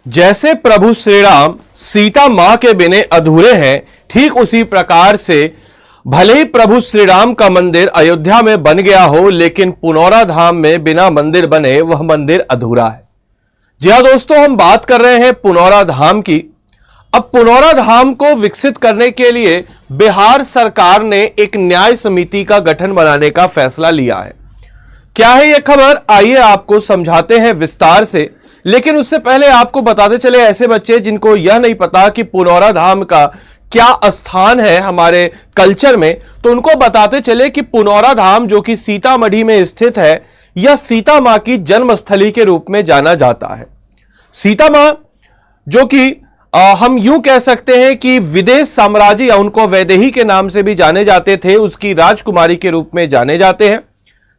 जैसे प्रभु श्री राम सीता मां के बिना अधूरे हैं, ठीक उसी प्रकार से भले ही प्रभु श्री राम का मंदिर अयोध्या में बन गया हो, लेकिन पुनौरा धाम में बिना मंदिर बने वह मंदिर अधूरा है। जी हां दोस्तों, हम बात कर रहे हैं पुनौरा धाम की। अब पुनौरा धाम को विकसित करने के लिए बिहार सरकार ने एक न्याय समिति का गठन बनाने का फैसला लिया है। क्या है यह खबर, आइए आपको समझाते हैं विस्तार से। लेकिन उससे पहले आपको बताते चले, ऐसे बच्चे जिनको यह नहीं पता कि पुनौरा धाम का क्या स्थान है हमारे कल्चर में, तो उनको बताते चले कि पुनौरा धाम जो कि सीतामढ़ी में स्थित है, यह सीता मां की जन्मस्थली के रूप में जाना जाता है। सीता मां जो कि हम यूं कह सकते हैं कि विदेश साम्राज्य या उनको वैदेही के नाम से भी जाने जाते थे, उसकी राजकुमारी के रूप में जाने जाते हैं।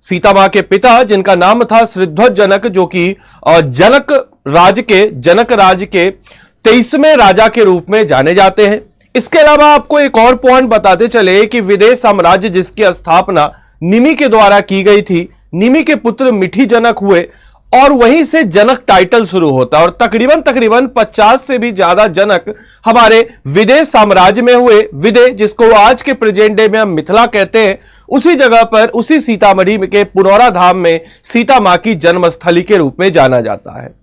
सीता मां के पिता जिनका नाम था श्रीध्वज जनक, जो कि जनक राज के 23वें राजा के रूप में जाने जाते हैं। इसके अलावा आपको एक और पॉइंट बताते चले कि विदेश साम्राज्य जिसकी स्थापना निमि के द्वारा की गई थी, निमि के पुत्र मिठी जनक हुए और वहीं से जनक टाइटल शुरू होता है। और तकरीबन 50 से भी ज्यादा जनक हमारे विदेश साम्राज्य में हुए। विदेश जिसको आज के प्रेजेंट डे में हम मिथिला कहते हैं, उसी जगह पर उसी सीतामढ़ी के पुनौरा धाम में सीता मां की जन्मस्थली के रूप में जाना जाता है।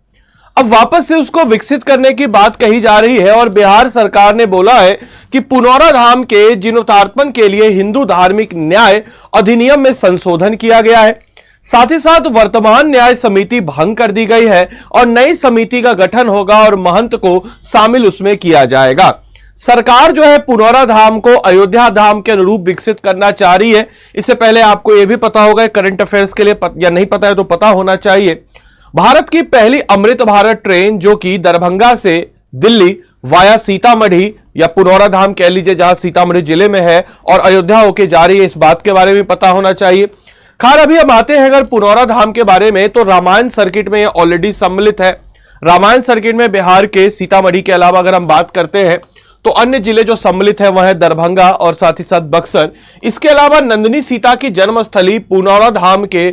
अब वापस से उसको विकसित करने की बात कही जा रही है और बिहार सरकार ने बोला है कि पुनौरा धाम के जीर्णोद्धारण के लिए हिंदू धार्मिक न्याय अधिनियम में संशोधन किया गया है। साथ ही साथ वर्तमान न्याय समिति भंग कर दी गई है और नई समिति का गठन होगा और महंत को शामिल उसमें किया जाएगा। सरकार जो है पुनौरा धाम को अयोध्या धाम के अनुरूप विकसित करना चाह रही है। इससे पहले आपको यह भी पता होगा, करंट अफेयर्स के लिए या नहीं पता है तो पता होना चाहिए, भारत की पहली अमृत भारत ट्रेन जो कि दरभंगा से दिल्ली वाया सीतामढ़ी या पुनौरा धाम कह लीजिए, जहां सीतामढ़ी जिले में है और अयोध्या होके जा रही है, इस बात के बारे में पता होना चाहिए। खैर अभी हम आते हैं अगर पुनौरा धाम के बारे में, तो रामायण सर्किट में यह ऑलरेडी सम्मिलित है। रामायण सर्किट में बिहार के सीतामढ़ी के अलावा अगर हम बात करते हैं तो अन्य जिले जो सम्मिलित है वह है दरभंगा और साथ ही साथ बक्सर। इसके अलावा नंदिनी सीता की जन्मस्थली पुनौरा धाम के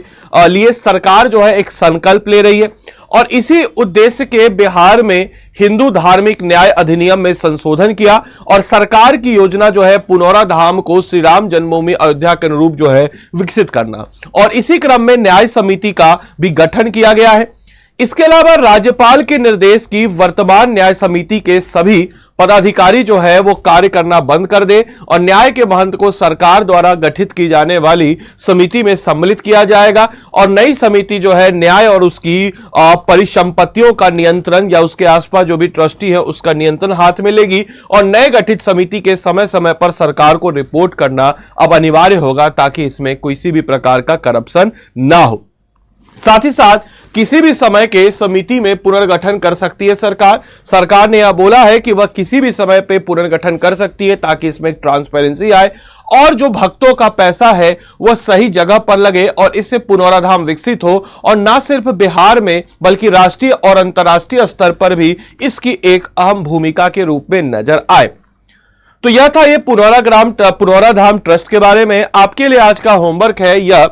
लिए सरकार जो है एक संकल्प ले रही है और इसी उद्देश्य के बिहार में हिंदू धार्मिक न्याय अधिनियम में संशोधन किया और सरकार की योजना जो है पुनौरा धाम को श्री राम जन्मभूमि अयोध्या के अनुरूप जो है विकसित करना, और इसी क्रम में न्याय समिति का भी गठन किया गया है। इसके अलावा राज्यपाल के निर्देश की वर्तमान न्याय समिति के सभी पदाधिकारी जो है वो कार्य करना बंद कर दे और न्याय के महंत को सरकार द्वारा गठित की जाने वाली समिति में सम्मिलित किया जाएगा और नई समिति जो है न्याय और उसकी परिसंपत्तियों का नियंत्रण या उसके आसपास जो भी ट्रस्टी है उसका नियंत्रण हाथ में लेगी और नए गठित समिति के समय समय पर सरकार को रिपोर्ट करना अब अनिवार्य होगा ताकि इसमें किसी भी प्रकार का करप्शन ना हो। साथ ही साथ किसी भी समय के समिति में पुनर्गठन कर सकती है सरकार। सरकार ने यह बोला है कि वह किसी भी समय पे पुनर्गठन कर सकती है ताकि इसमें ट्रांसपेरेंसी आए और जो भक्तों का पैसा है वह सही जगह पर लगे और इससे पुनौरा धाम विकसित हो और ना सिर्फ बिहार में बल्कि राष्ट्रीय और अंतर्राष्ट्रीय स्तर पर भी इसकी एक अहम भूमिका के रूप में नजर आए। तो यह था ये पुनौरा धाम ट्रस्ट के बारे में। आपके लिए आज का होमवर्क है यह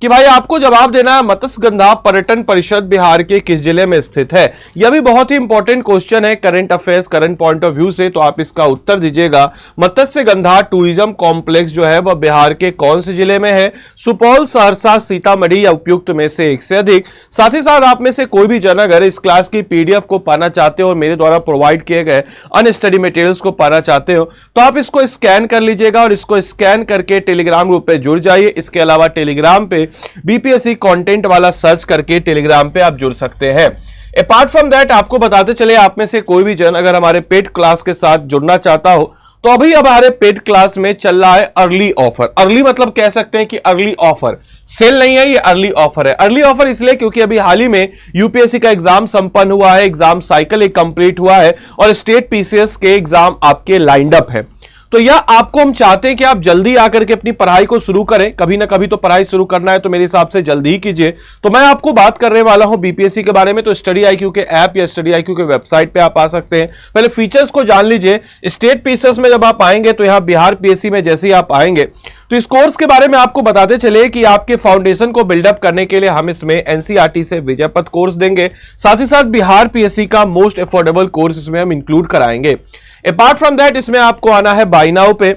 कि भाई आपको जवाब देना है मत्स्यगंधा पर्यटन परिषद बिहार के किस जिले में स्थित है। यह भी बहुत ही इंपॉर्टेंट क्वेश्चन है current affairs current point of view से, तो आप इसका उत्तर दीजिएगा। मत्स्यगंधा टूरिज्म कॉम्प्लेक्स जो है वह बिहार के कौन से जिले में है? सुपौल, सहरसा, सीतामढ़ी या उपयुक्त में से एक से अधिक। साथ ही साथ आप में से कोई भी जन अगर इस क्लास की पीडीएफ को पाना चाहते हो और मेरे द्वारा प्रोवाइड किए गए अन्य स्टडी मटेरियल्स को पाना चाहते हो तो आप इसको स्कैन कर लीजिएगा और इसको स्कैन करके टेलीग्राम ग्रुप पे जुड़ जाइए। इसके अलावा टेलीग्राम पे बीपीएससी कंटेंट वाला सर्च करके टेलीग्राम पे आप जुड़ सकते हैं। अपार्ट फ्रॉम दैट आपको बताते चले, आप में से कोई भी जन अगर हमारे पेड क्लास के साथ जुड़ना चाहता हो तो अभी हमारे पेड क्लास में चल रहा है अर्ली ऑफर। अर्ली मतलब कह सकते हैं कि अर्ली ऑफर, सेल नहीं है, ये अर्ली ऑफर है। अर्ली ऑफर इसलिए क्योंकि अभी हाल ही में यूपीएससी का एग्जाम संपन्न हुआ है, एग्जाम साइकिल एक कंप्लीट हुआ है और स्टेट पीसीएस के एग्जाम आपके लाइंड अप है। तो यह आपको हम चाहते हैं कि आप जल्दी आकर के अपनी पढ़ाई को शुरू करें। कभी ना कभी तो पढ़ाई शुरू करना है, तो मेरे हिसाब से जल्दी ही कीजिए। तो मैं आपको बात करने वाला हूं बीपीएससी के बारे में। तो स्टडी आईक्यू के ऐप या स्टडी आईक्यू के वेबसाइट पे आप आ सकते हैं। पहले फीचर्स को जान लीजिए। स्टेट पीसीएस में जब आप आएंगे तो यहां बिहार पीएससी में जैसे ही आप आएंगे तो इस कोर्स के बारे में आपको बताते चले कि आपके फाउंडेशन को बिल्डअप करने के लिए हम इसमें एनसीईआरटी से विजय पथ कोर्स देंगे। साथ ही साथ बिहार पीएससी का मोस्ट अफोर्डेबल कोर्स इसमें हम इंक्लूड कराएंगे। अपार्ट फ्रॉम दैट इसमें आपको आना है बाय नाउ पे।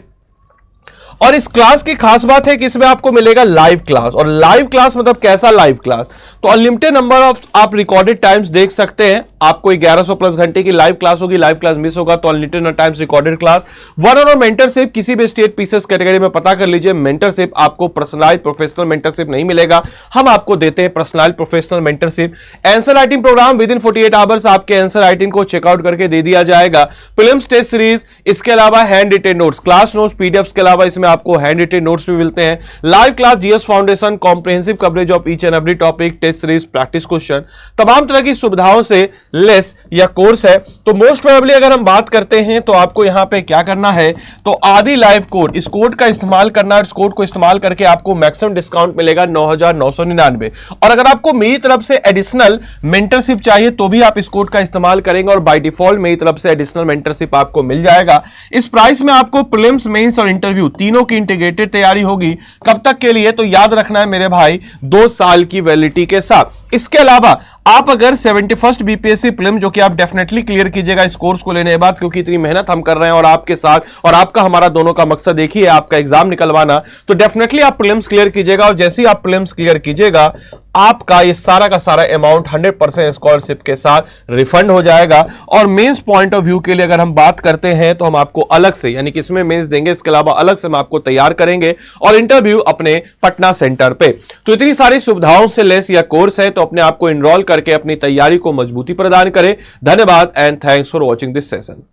और इस क्लास की खास बात है कि इसमें आपको मिलेगा लाइव क्लास। और लाइव क्लास मतलब कैसा लाइव क्लास? तो अनलिमिटेड नंबर ऑफ आप रिकॉर्डेड टाइम्स देख सकते हैं। आपको 1100 प्लस घंटे की लाइव क्लास होगी। लाइव क्लास मिस होगा तो unlimited times recorded class. One on mentorship किसी भी स्टेट पीसीएस कैटेगरी में पता कर लीजिए। मेंटरशिप आपको पर्सनलाइज प्रोफेशनल मेंटरशिप नहीं मिलेगा, हम आपको देते हैं personalise professional mentorship. Answer writing programme within 48 hours आपके आंसर राइटिंग को चेकआउट करके दे दिया जाएगा। प्रीलिम्स टेस्ट सीरीज, इसके अलावा hand written notes, class notes, PDF के अलावा इसमें आपको हैंड रिटेन नोट्स भी मिलते हैं। Live class, GS foundation, comprehensive coverage of each and every topic, test series, practice question, तमाम तरह की सुविधाओं से लेस यह कोर्स है। तो मोस्ट प्रोबेबली अगर हम बात करते हैं तो आपको यहां पे क्या करना है, तो आदि लाइव कोड, इस कोड का इस्तेमाल करना। इस कोड को इस्तेमाल करके आपको मैक्सिमम डिस्काउंट मिलेगा 9,999। और अगर आपको मेरी तरफ से एडिशनल मेंटरशिप चाहिए तो भी आप इस कोड का इस्तेमाल करेंगे और बाय डिफॉल्ट मेरी तरफ से एडिशनल मेंटरशिप आपको मिल जाएगा। इस प्राइस में आपको प्रीलिम्स, मेंस और इंटरव्यू तीनों की इंटीग्रेटेड तैयारी होगी। कब तक के लिए? तो याद रखना है मेरे भाई, 2 साल की वैलिडिटी के साथ। इसके अलावा आप अगर 71st बीपीएससी प्रीलिम, जो कि आप डेफिनेटली क्लियर कीजिएगा इस कोर्स को लेने के बाद, क्योंकि इतनी मेहनत हम कर रहे हैं और आपके साथ, और आपका हमारा दोनों का मकसद एक ही है, आपका एग्जाम निकलवाना। तो डेफिनेटली आप प्रीलिम्स क्लियर कीजिएगा और जैसे ही आप प्रीलिम्स क्लियर कीजिएगा आपका ये सारा का सारा अमाउंट 100% स्कॉलरशिप के साथ रिफंड हो जाएगा। और मेंस पॉइंट ऑफ व्यू के लिए अगर हम बात करते हैं तो हम आपको अलग से, यानी कि इसमें मेंस देंगे, इसके अलावा अलग से हम आपको तैयार करेंगे और इंटरव्यू अपने पटना सेंटर पे। तो इतनी सारी सुविधाओं से लेस यह कोर्स है, तो अपने आप को इनरोल करके अपनी तैयारी को मजबूती प्रदान करें। धन्यवाद and thanks for watching this session.